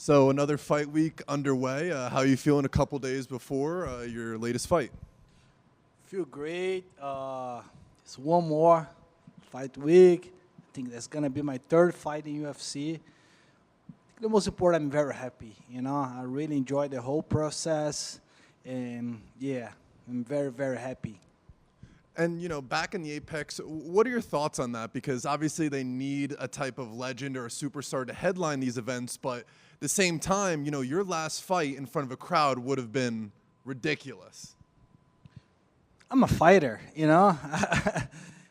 So another fight week underway. How are you feeling a couple days before your latest fight? Feel great. It's one more fight week. I think that's gonna be my third fight in UFC. The most important, I'm very happy. I really enjoyed the whole process, and yeah, I'm very, very happy. And back in the Apex, what are your thoughts on that? Because obviously they need a type of legend or a superstar to headline these events, but at the same time, your last fight in front of a crowd would have been ridiculous. I'm a fighter.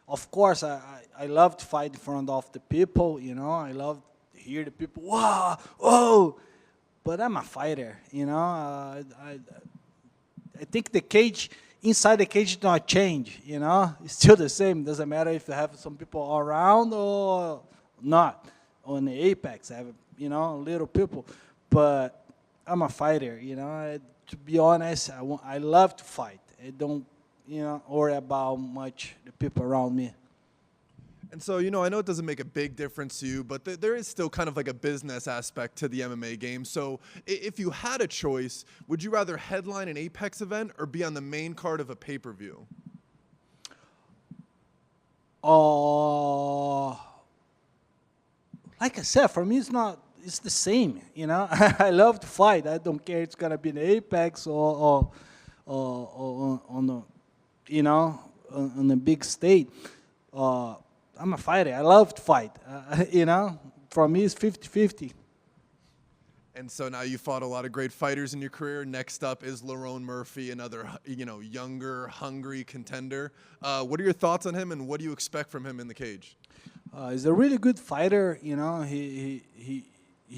Of course, I love to fight in front of the people. I love to hear the people, wow, oh, but I'm a fighter. I think the cage, inside the cage, did not change. It's still the same. Doesn't matter if you have some people around or not. On the Apex, I have little people, but I'm a fighter. To be honest, I love to fight. I don't worry about much the people around me. And so, I know it doesn't make a big difference to you, but there is still kind of like a business aspect to the MMA game. So if you had a choice, would you rather headline an Apex event or be on the main card of a pay-per-view? Like I said, for me, it's the same. I love to fight. I don't care it's going to be in Apex or on the, on the big stage. I'm a fighter. I love to fight. For me, it's 50-50. And so now you fought a lot of great fighters in your career. Next up is Lerone Murphy, another, younger, hungry contender. What are your thoughts on him, and what do you expect from him in the cage? He's a really good fighter. He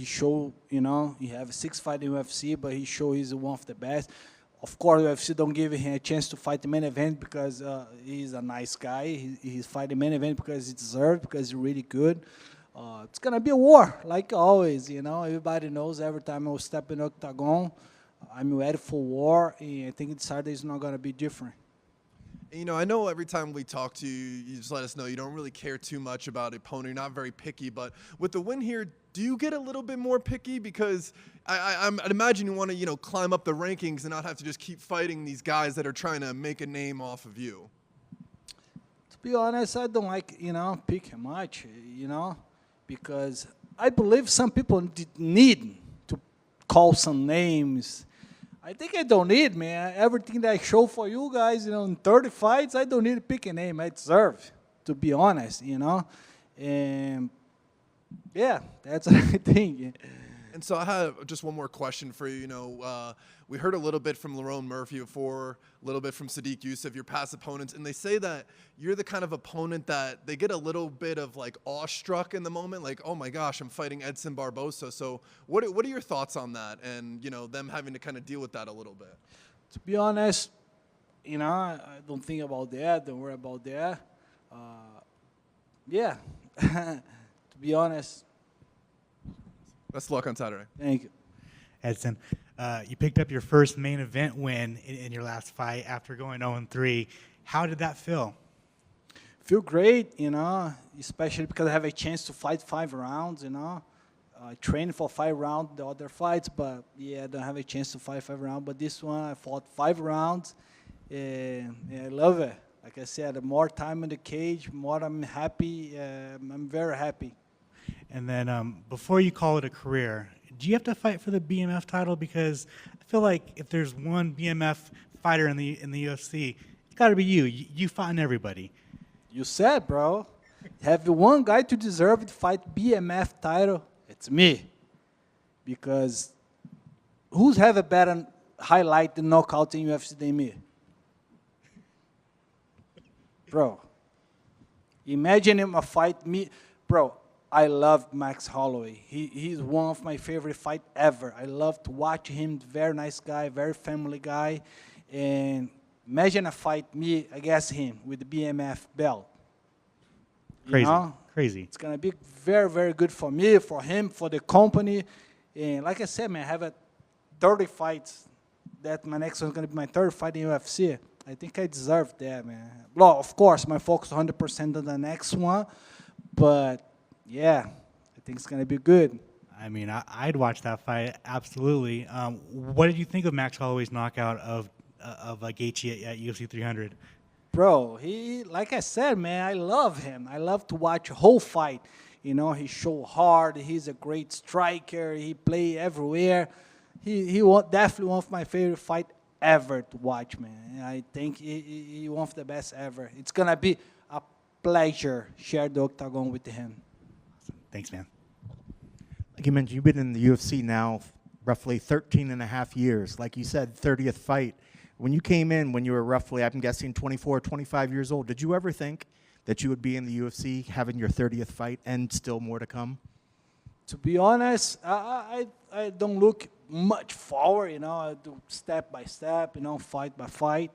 showed, he have 6 fights in UFC, but he showed he's one of the best. Of course, UFC don't give him a chance to fight the main event because he's a nice guy. He's fighting main event because he deserves, because he's really good. It's going to be a war, like always. Everybody knows every time I step in the octagon, I'm ready for war, and I think Saturday is not going to be different. I know every time we talk to you, you just let us know you don't really care too much about opponent. You're not very picky, but with the win here, do you get a little bit more picky? Because I'd imagine you want to, climb up the rankings and not have to just keep fighting these guys that are trying to make a name off of you. To be honest, I don't like, pick much, because I believe some people need to call some names. I think I don't need, man. Everything that I show for you guys, in 30 fights, I don't need to pick a name. I deserve, to be honest, And, yeah, that's what I think. And so I have just one more question for you. We heard a little bit from Lerone Murphy before, a little bit from Sadiq Youssef, your past opponents, and they say that you're the kind of opponent that they get a little bit of like awestruck in the moment, like, oh my gosh, I'm fighting Edson Barboza. So what are your thoughts on that, and them having to kind of deal with that a little bit? To be honest, I don't think about that. Don't worry about that. Yeah, to be honest. Best of luck on Saturday. Thank you. Edson, you picked up your first main event win in your last fight after going 0-3. How did that feel? Feel great, especially because I have a chance to fight 5 rounds, I trained for 5 rounds, the other fights, but yeah, I don't have a chance to fight 5 rounds. But this one, I fought 5 rounds, and I love it. Like I said, the more time in the cage, more I'm happy. I'm very happy. And then before you call it a career, do you have to fight for the BMF title? Because I feel like if there's one BMF fighter in the UFC, it's got to be you. You fighting everybody. You said, bro. Have one guy to deserve to fight BMF title? It's me. Because who's have a better highlight than knockout in UFC than me? Bro. Imagine him a fight me. Bro, I love Max Holloway. He's one of my favorite fights ever. I love to watch him. Very nice guy, very family guy. And imagine a fight me against him with the BMF belt. Crazy. It's going to be very, very good for me, for him, for the company. And like I said, man, I have 30 fights. That my next one's going to be my 3rd fight in UFC. I think I deserve that, man. Well, of course, my focus 100% on the next one. But, yeah, I think it's going to be good. I mean, I'd watch that fight absolutely. What did you think of Max Holloway's knockout of Gaethje at UFC 300? Bro, he, like I said, man, I love him. I love to watch a whole fight. You know, he show hard. He's a great striker. He play everywhere. Definitely one of my favorite fight ever to watch, man. I think he one of the best ever. It's gonna be a pleasure share the octagon with him. Thanks, man. Like you mentioned, you've been in the UFC now roughly 13 and a half years. Like you said, 30th fight. When you came in, when you were roughly, I'm guessing, 24, 25 years old, did you ever think that you would be in the UFC having your 30th fight and still more to come? To be honest, I don't look much forward, you know. I do step by step, you know, fight by fight.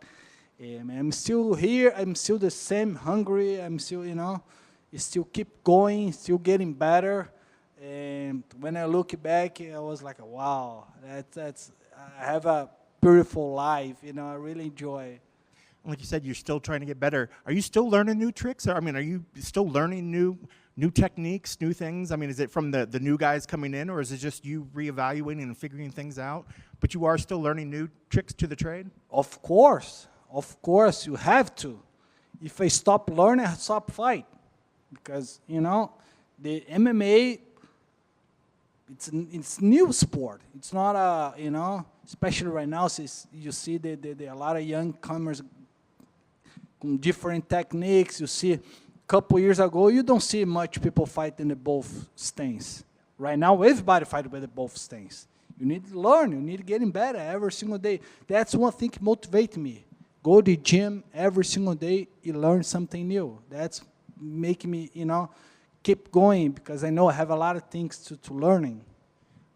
I'm still here. I'm still the same hungry. I'm still, you know, still keep going, still getting better. And when I look back, I was like, wow, that's I have a beautiful life, you know. I really enjoy it. Like you said, you're still trying to get better. Are you still learning new tricks? Or, I mean, are you still learning new techniques, new things? I mean, is it from the new guys coming in, or is it just you reevaluating and figuring things out? But you are still learning new tricks to the trade? Of course, you have to. If I stop learning, I stop fight. Because, you know, the MMA, it's new sport. It's not a, you know, especially right now, since you see a lot of young comers with different techniques. You see, a couple years ago, you don't see much people fighting the both stance. Right now, everybody fights with the both stance. You need to learn. You need to get better every single day. That's one thing that motivates me. Go to the gym every single day. You learn something new. That's making me, you know, keep going, because I know I have a lot of things to learning.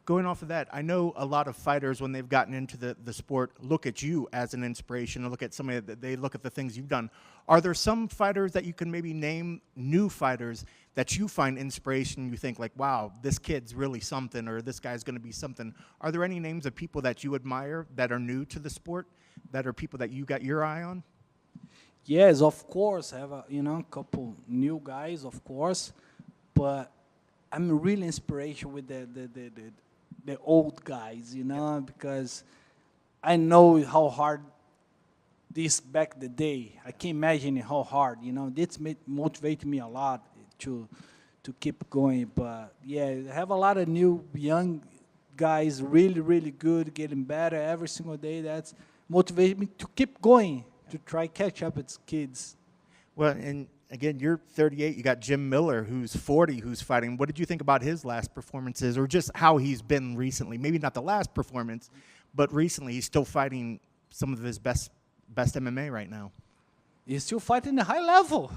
Going off of that, I know a lot of fighters, when they've gotten into the sport, look at you as an inspiration, or look at somebody that they look at the things you've done. Are there some fighters that you can maybe name, new fighters, that you find inspiration, you think like, wow, this kid's really something, or this guy's going to be something? Are there any names of people that you admire that are new to the sport, that are people that you got your eye on? Yes, of course. I have a, you know, couple new guys, of course, but I'm really inspiration with the old guys, you know, because I know how hard this back the day. I can't imagine how hard, you know. This motivated me a lot to keep going. But yeah, I have a lot of new young guys, really, really good, getting better every single day. That's motivated me to keep going, to try catch up with kids. Well, and again, you're 38. You got Jim Miller, who's 40, who's fighting. What did you think about his last performances, or just how he's been recently? Maybe not the last performance, but recently he's still fighting some of his best MMA right now. He's still fighting the high level,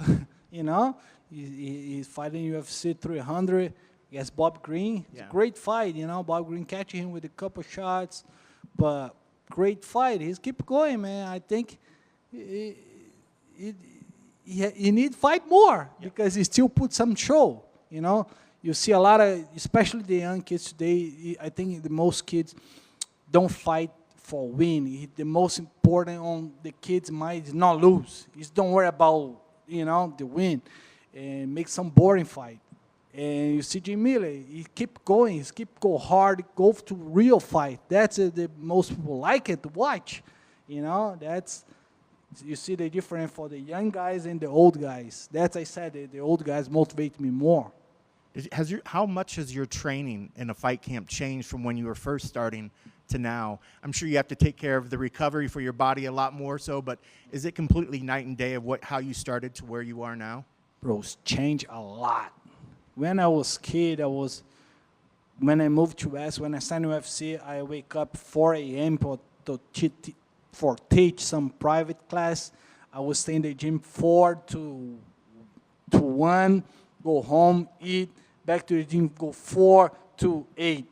you know. He's fighting UFC 300 against Bob Green. It's a great fight, you know. Bob Green catching him with a couple shots, but great fight. He's keep going, man. I think he need to fight more, because he still put some show, you know. You see a lot of, especially the young kids today, I think the most kids don't fight for win. The most important on the kids' mind is not lose. Is don't worry about, you know, the win, and make some boring fight. And you see Jim Miller, he keep going, he keep go hard, go to real fight. That's the most people like it to watch, you know. That's, you see the difference for the young guys and the old guys. That's, I said, the old guys motivate me more. How much has your training in a fight camp changed from when you were first starting to now? I'm sure you have to take care of the recovery for your body a lot more so, but is it completely night and day of how you started to where you are now? Bro, it's changed a lot. When I was kid, when I moved to US, when I signed UFC, I wake up 4 a.m. for teach some private class. I would stay in the gym 4 to 1, go home, eat, back to the gym, go 4 to 8.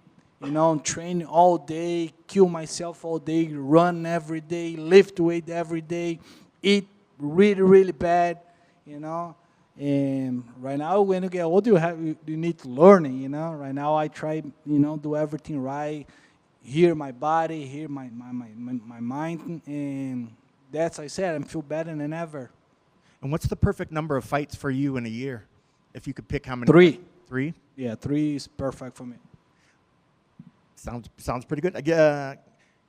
You know, train all day, kill myself all day, run every day, lift weight every day, eat really, really bad, you know. And right now, when you get older, you need to learn it, you know. Right now, I try, you know, do everything right, hear my body, hear my mind, and that's, I said, I feel better than ever. And what's the perfect number of fights for you in a year? If you could pick how many? 3. 3? Yeah, 3 is perfect for me. Sounds pretty good.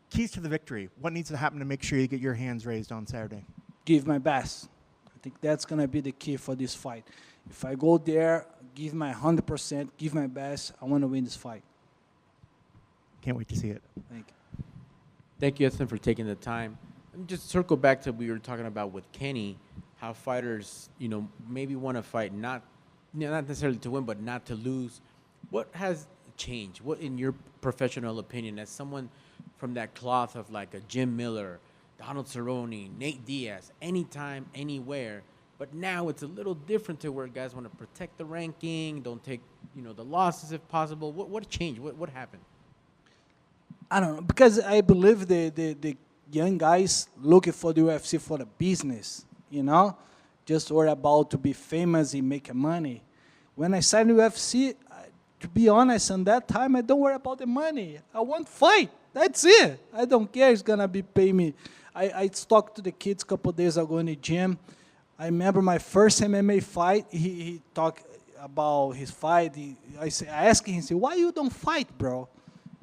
Keys to the victory. What needs to happen to make sure you get your hands raised on Saturday? Give my best. I think that's going to be the key for this fight. If I go there, give my 100%, give my best, I want to win this fight. Can't wait to see it. Thank you. Thank you, Edson, for taking the time. Let me just circle back to what we were talking about with Kenny, how fighters, maybe want to fight not necessarily to win, but not to lose. What has changed? What, in your professional opinion, as someone from that cloth of like a Jim Miller, Donald Cerrone, Nate Diaz, anytime, anywhere, but now it's a little different to where guys want to protect the ranking, don't take, the losses if possible. What changed? What happened? I don't know, because I believe the young guys looking for the UFC for the business, just worry about to be famous and make money. When I signed the UFC, to be honest, on that time, I don't worry about the money. I want fight. That's it. I don't care. It's going to be pay me. I talked to the kids a couple of days ago in the gym. I remember my first MMA fight. He talked about his fight. I asked him, why you don't fight, bro?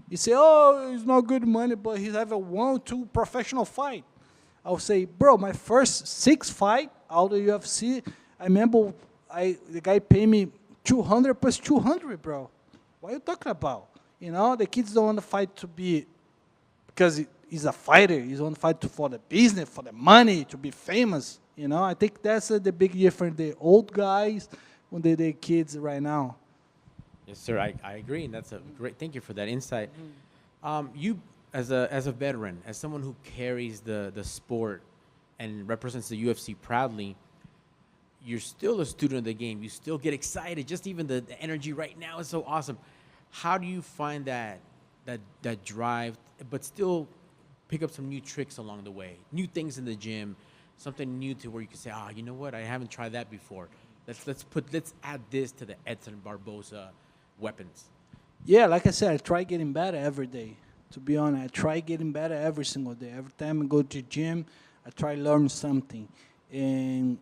He said, oh, it's not good money, but he have a 1-2 professional fight. I'll say, bro, my first 6 fight out of the UFC, I remember the guy paid me 200 plus 200, bro. What are you talking about? The kids don't want to fight to be, because he's a fighter. He want to fight for the business, for the money, to be famous. I think that's the big difference. The old guys when they're kids right now. Yes, sir. I agree, and that's a great. Thank you for that insight. You, as a veteran, as someone who carries the sport and represents the UFC proudly, you're still a student of the game. You still get excited. Just even the energy right now is so awesome. How do you find that drive, but still pick up some new tricks along the way, new things in the gym, something new to where you can say, you know what, I haven't tried that before. Let's add this to the Edson Barboza weapons. Yeah, like I said, I try getting better every day. To be honest, I try getting better every single day. Every time I go to the gym, I try to learn something. And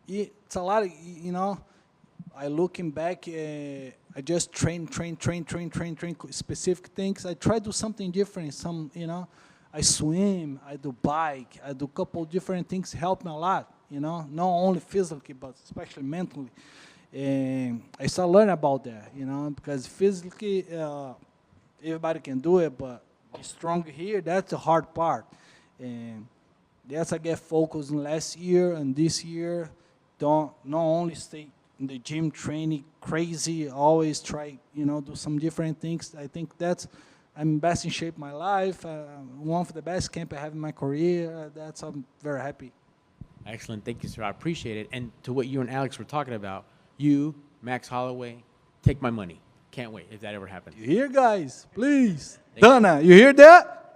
it's a lot of, I looking back, I just train specific things. I try to do something different. I swim, I do bike, I do a couple different things, help me a lot, not only physically, but especially mentally. And I started learning about that, because physically, everybody can do it, but be strong here, that's the hard part. And that's I get focused in last year and this year. Not only stay in the gym training crazy, always try, do some different things. I think I'm best in shape in my life. One of the best camp I have in my career. I'm very happy. Excellent. Thank you, sir. I appreciate it. And to what you and Alex were talking about, you, Max Holloway, take my money. Can't wait if that ever happens. You hear, guys? Please. Donna, you hear that?